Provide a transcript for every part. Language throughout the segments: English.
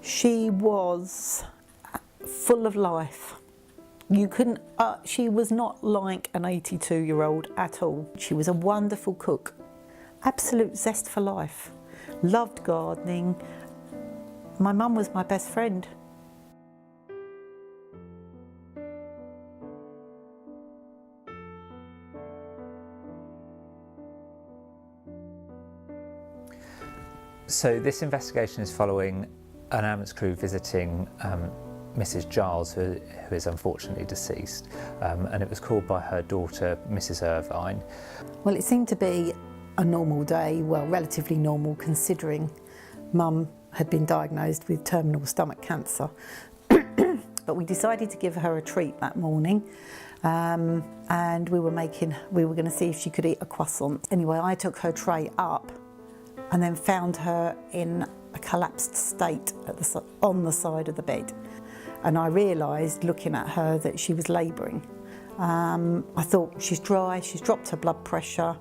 She was full of life. You couldn't, she was not like an 82-year-old at all. She was a wonderful cook, absolute zest for life, loved gardening. My mum was my best friend. So this investigation is following an ambulance crew visiting Mrs. Giles, who is unfortunately deceased, and it was called by her daughter, Mrs. Irvine. Well, it seemed to be a normal day, well, relatively normal considering Mum had been diagnosed with terminal stomach cancer. But we decided to give her a treat that morning, and we were going to see if she could eat a croissant. Anyway, I took her tray up and then found her in a collapsed state on the side of the bed. And I realised, looking at her, that she was labouring. I thought, she's dry, she's dropped her blood pressure.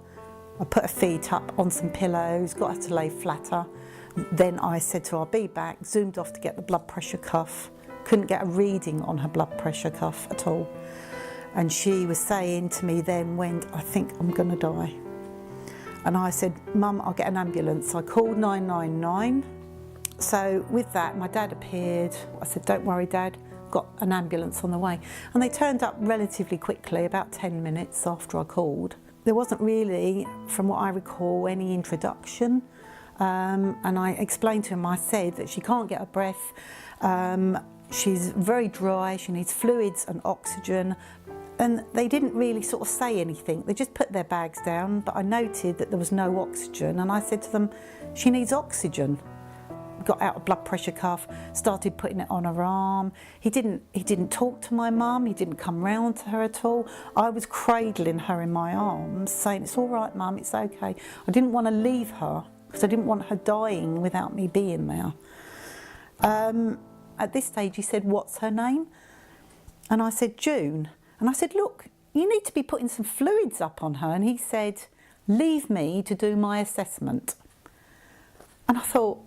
I put her feet up on some pillows, got her to lay flatter. Then I said to her, I'll be back, zoomed off to get the blood pressure cuff. Couldn't get a reading on her blood pressure cuff at all. And she was saying to me then, Wendy, I think I'm going to die. And I said, Mum, I'll get an ambulance. I called 999. So with that, my dad appeared. I said, don't worry, Dad, got an ambulance on the way. And they turned up relatively quickly, about 10 minutes after I called. There wasn't really, from what I recall, any introduction. And I explained to him, I said that she can't get her breath. She's very dry, she needs fluids and oxygen. And they didn't really sort of say anything. They just put their bags down, but I noted that there was no oxygen. And I said to them, she needs oxygen. Got out a blood pressure cuff, started putting it on her arm. He didn't talk to my mum, he didn't come round to her at all. I was cradling her in my arms, saying, it's all right, Mum, it's okay. I didn't want to leave her, because I didn't want her dying without me being there. At this stage, he said, what's her name? And I said, June. And I said, look, you need to be putting some fluids up on her. And he said, leave me to do my assessment. And I thought,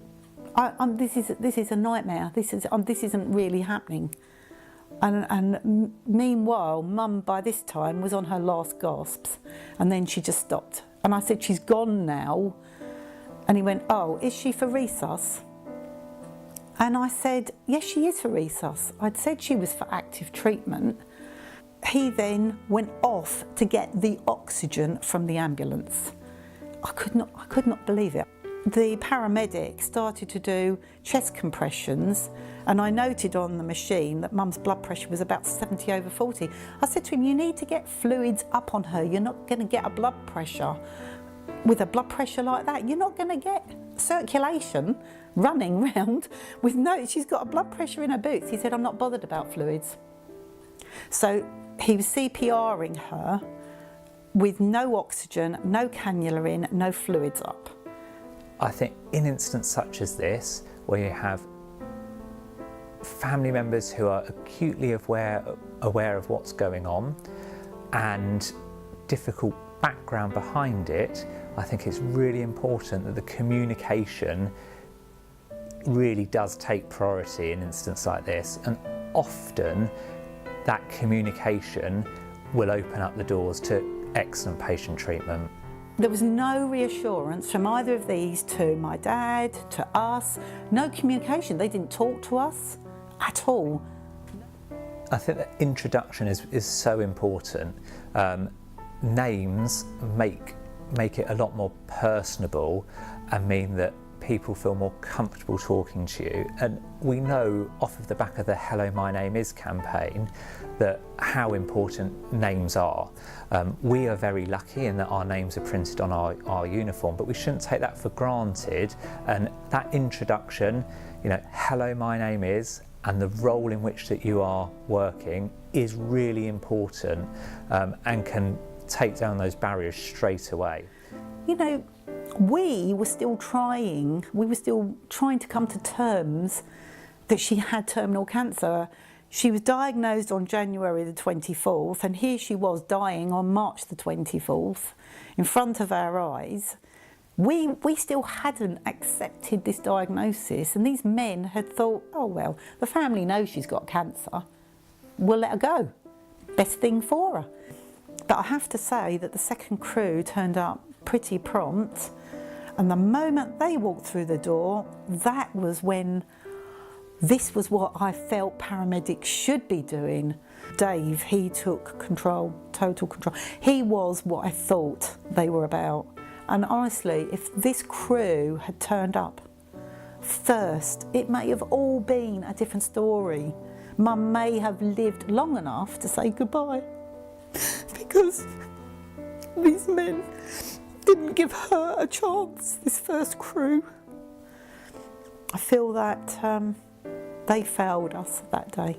this is a nightmare. This isn't really happening. And meanwhile, Mum by this time was on her last gasps, and then she just stopped. And I said, she's gone now. And he went, oh, is she for resus? And I said, yes, she is for resus. I'd said she was for active treatment. He then went off to get the oxygen from the ambulance. I could not believe it. The paramedic started to do chest compressions, and I noted on the machine that Mum's blood pressure was about 70 over 40. I said to him, you need to get fluids up on her. You're not going to get a blood pressure. With a blood pressure like that, you're not going to get circulation running round with she's got a blood pressure in her boots. He said, I'm not bothered about fluids. So he was CPRing her with no oxygen, no cannula in, no fluids up. I think in an instance such as this, where you have family members who are acutely aware of what's going on and difficult background behind it, I think it's really important that the communication really does take priority in an instance like this, and often that communication will open up the doors to excellent patient treatment. There was no reassurance from either of these to my dad, to us, no communication. They didn't talk to us at all. I think that introduction is so important. Names make it a lot more personable and mean that people feel more comfortable talking to you. And we know off of the back of the Hello My Name Is campaign that how important names are. We are very lucky in that our names are printed on our uniform, but we shouldn't take that for granted. And that introduction, you know, hello, my name is, and the role in which that you are working is really important, and can take down those barriers straight away. You know, we were still trying to come to terms that she had terminal cancer. She was diagnosed on January the 24th, and here she was dying on March the 24th in front of our eyes. We still hadn't accepted this diagnosis, and these men had thought, oh well, the family knows she's got cancer, we'll let her go. Best thing for her. But I have to say that the second crew turned up pretty prompt, and the moment they walked through the door, that was when this was what I felt paramedics should be doing. Dave, he took control, total control. He was what I thought they were about. And honestly, if this crew had turned up first, it may have all been a different story. Mum may have lived long enough to say goodbye, because these men didn't give her a chance, this first crew. I feel that they failed us that day.